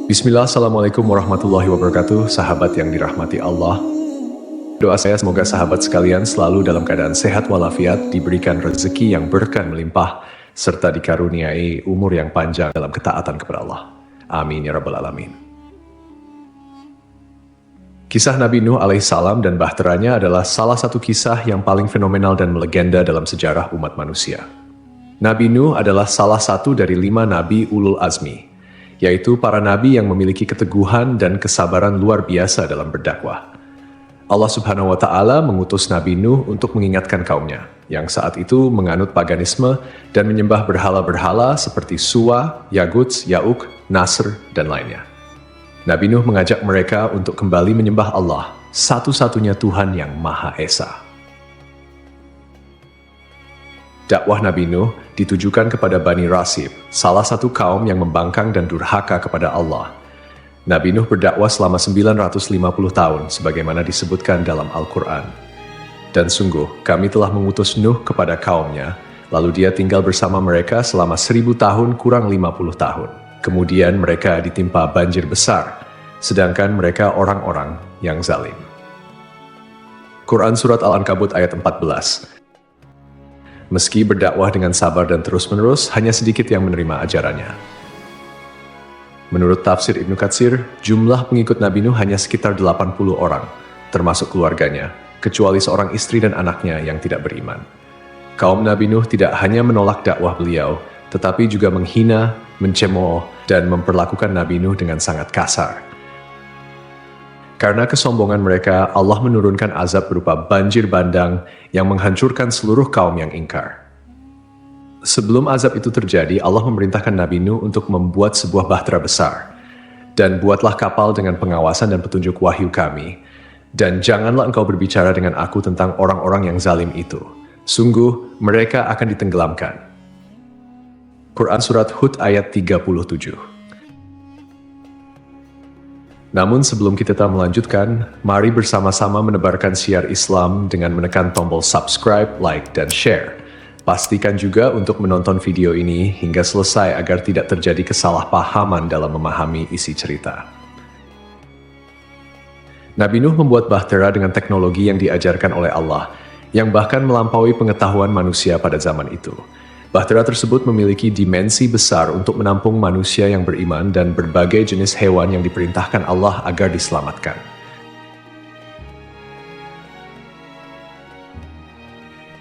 Bismillah, Assalamualaikum warahmatullahi wabarakatuh, sahabat yang dirahmati Allah. Doa saya semoga sahabat sekalian selalu dalam keadaan sehat walafiat, diberikan rezeki yang berkah melimpah, serta dikaruniai umur yang panjang dalam ketaatan kepada Allah. Amin ya rabbal alamin. Kisah Nabi Nuh alaihissalam dan bahteranya adalah salah satu kisah yang paling fenomenal dan melegenda dalam sejarah umat manusia. Nabi Nuh adalah salah satu dari 5 nabi ulul azmi, yaitu para nabi yang memiliki keteguhan dan kesabaran luar biasa dalam berdakwah. Allah Subhanahu wa Ta'ala mengutus Nabi Nuh untuk mengingatkan kaumnya, yang saat itu menganut paganisme dan menyembah berhala-berhala seperti Suwa, Yaguts, Yauk, Nasr, dan lainnya. Nabi Nuh mengajak mereka untuk kembali menyembah Allah, satu-satunya Tuhan yang Maha Esa. Dakwah Nabi Nuh ditujukan kepada Bani Rasib, salah satu kaum yang membangkang dan durhaka kepada Allah. Nabi Nuh berdakwah selama 950 tahun, sebagaimana disebutkan dalam Al-Quran. Dan sungguh, kami telah mengutus Nuh kepada kaumnya, lalu dia tinggal bersama mereka selama 1000 tahun kurang 50 tahun. Kemudian mereka ditimpa banjir besar, sedangkan mereka orang-orang yang zalim. Quran Surat Al-Ankabut ayat 14. Meski berdakwah dengan sabar dan terus-menerus, hanya sedikit yang menerima ajarannya. Menurut tafsir Ibnu Katsir, jumlah pengikut Nabi Nuh hanya sekitar 80 orang, termasuk keluarganya, kecuali seorang istri dan anaknya yang tidak beriman. Kaum Nabi Nuh tidak hanya menolak dakwah beliau, tetapi juga menghina, mencemooh, dan memperlakukan Nabi Nuh dengan sangat kasar. Karena kesombongan mereka, Allah menurunkan azab berupa banjir bandang yang menghancurkan seluruh kaum yang ingkar. Sebelum azab itu terjadi, Allah memerintahkan Nabi Nuh untuk membuat sebuah bahtera besar. Dan buatlah kapal dengan pengawasan dan petunjuk wahyu kami. Dan janganlah engkau berbicara dengan aku tentang orang-orang yang zalim itu. Sungguh, mereka akan ditenggelamkan. Quran Surat Hud ayat 37. Namun sebelum kita melanjutkan, mari bersama-sama menebarkan syiar Islam dengan menekan tombol subscribe, like, dan share. Pastikan juga untuk menonton video ini hingga selesai agar tidak terjadi kesalahpahaman dalam memahami isi cerita. Nabi Nuh membuat bahtera dengan teknologi yang diajarkan oleh Allah, yang bahkan melampaui pengetahuan manusia pada zaman itu. Bahtera tersebut memiliki dimensi besar untuk menampung manusia yang beriman dan berbagai jenis hewan yang diperintahkan Allah agar diselamatkan.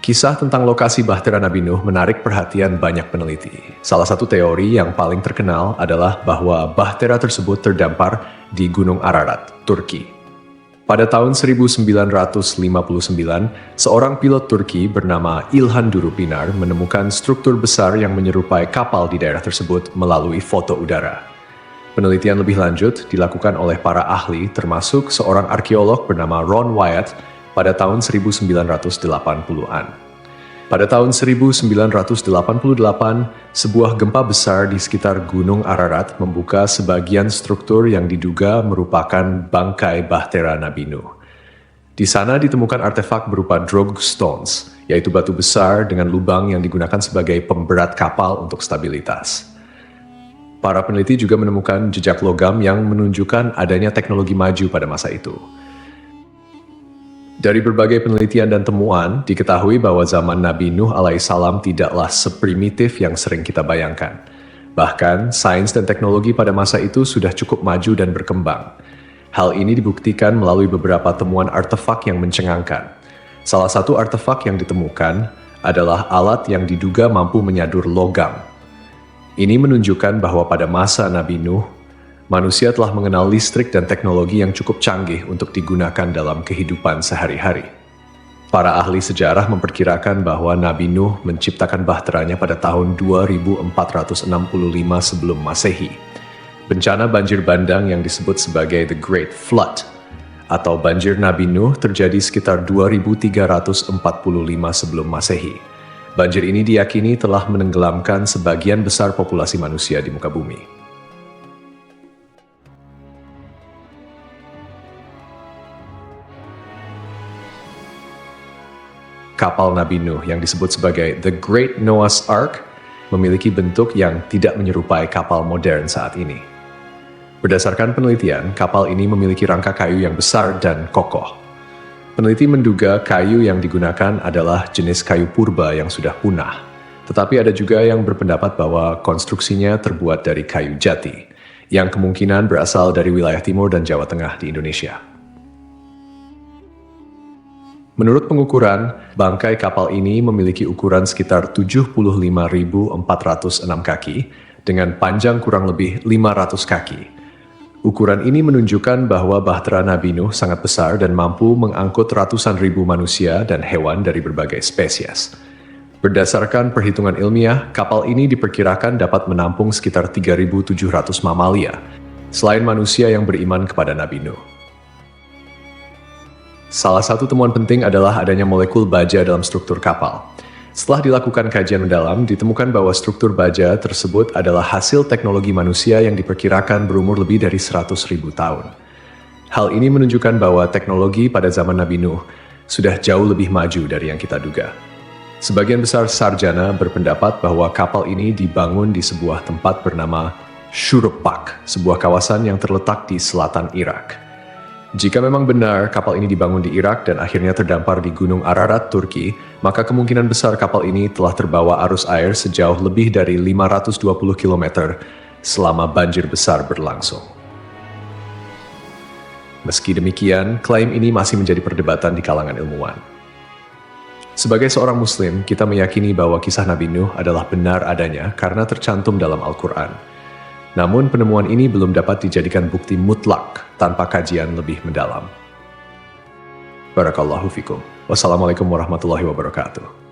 Kisah tentang lokasi bahtera Nabi Nuh menarik perhatian banyak peneliti. Salah satu teori yang paling terkenal adalah bahwa bahtera tersebut terdampar di Gunung Ararat, Turki. Pada tahun 1959, seorang pilot Turki bernama İlhan Durupinar menemukan struktur besar yang menyerupai kapal di daerah tersebut melalui foto udara. Penelitian lebih lanjut dilakukan oleh para ahli termasuk seorang arkeolog bernama Ron Wyatt pada tahun 1980-an. Pada tahun 1988, sebuah gempa besar di sekitar Gunung Ararat membuka sebagian struktur yang diduga merupakan bangkai bahtera Nabi Nuh. Di sana ditemukan artefak berupa drog stones, yaitu batu besar dengan lubang yang digunakan sebagai pemberat kapal untuk stabilitas. Para peneliti juga menemukan jejak logam yang menunjukkan adanya teknologi maju pada masa itu. Dari berbagai penelitian dan temuan, diketahui bahwa zaman Nabi Nuh alaihissalam tidaklah seprimitif yang sering kita bayangkan. Bahkan, sains dan teknologi pada masa itu sudah cukup maju dan berkembang. Hal ini dibuktikan melalui beberapa temuan artefak yang mencengangkan. Salah satu artefak yang ditemukan adalah alat yang diduga mampu menyadur logam. Ini menunjukkan bahwa pada masa Nabi Nuh, manusia telah mengenal listrik dan teknologi yang cukup canggih untuk digunakan dalam kehidupan sehari-hari. Para ahli sejarah memperkirakan bahwa Nabi Nuh menciptakan bahteranya pada tahun 2465 sebelum Masehi. Bencana banjir bandang yang disebut sebagai The Great Flood atau banjir Nabi Nuh terjadi sekitar 2345 sebelum Masehi. Banjir ini diyakini telah menenggelamkan sebagian besar populasi manusia di muka bumi. Kapal Nabi Nuh yang disebut sebagai The Great Noah's Ark memiliki bentuk yang tidak menyerupai kapal modern saat ini. Berdasarkan penelitian, kapal ini memiliki rangka kayu yang besar dan kokoh. Peneliti menduga kayu yang digunakan adalah jenis kayu purba yang sudah punah. Tetapi ada juga yang berpendapat bahwa konstruksinya terbuat dari kayu jati, yang kemungkinan berasal dari wilayah timur dan Jawa Tengah di Indonesia. Menurut pengukuran, bangkai kapal ini memiliki ukuran sekitar 75.406 kaki dengan panjang kurang lebih 500 kaki. Ukuran ini menunjukkan bahwa Bahtera Nabi Nuh sangat besar dan mampu mengangkut ratusan ribu manusia dan hewan dari berbagai spesies. Berdasarkan perhitungan ilmiah, kapal ini diperkirakan dapat menampung sekitar 3.700 mamalia, selain manusia yang beriman kepada Nabi Nuh. Salah satu temuan penting adalah adanya molekul baja dalam struktur kapal. Setelah dilakukan kajian mendalam, ditemukan bahwa struktur baja tersebut adalah hasil teknologi manusia yang diperkirakan berumur lebih dari 100.000 tahun. Hal ini menunjukkan bahwa teknologi pada zaman Nabi Nuh sudah jauh lebih maju dari yang kita duga. Sebagian besar sarjana berpendapat bahwa kapal ini dibangun di sebuah tempat bernama Shuruppak, sebuah kawasan yang terletak di selatan Irak. Jika memang benar kapal ini dibangun di Irak dan akhirnya terdampar di Gunung Ararat, Turki, maka kemungkinan besar kapal ini telah terbawa arus air sejauh lebih dari 520 km selama banjir besar berlangsung. Meski demikian, klaim ini masih menjadi perdebatan di kalangan ilmuwan. Sebagai seorang Muslim, kita meyakini bahwa kisah Nabi Nuh adalah benar adanya karena tercantum dalam Al-Quran. Namun penemuan ini belum dapat dijadikan bukti mutlak tanpa kajian lebih mendalam. Barakallahu fikum. Wassalamualaikum warahmatullahi wabarakatuh.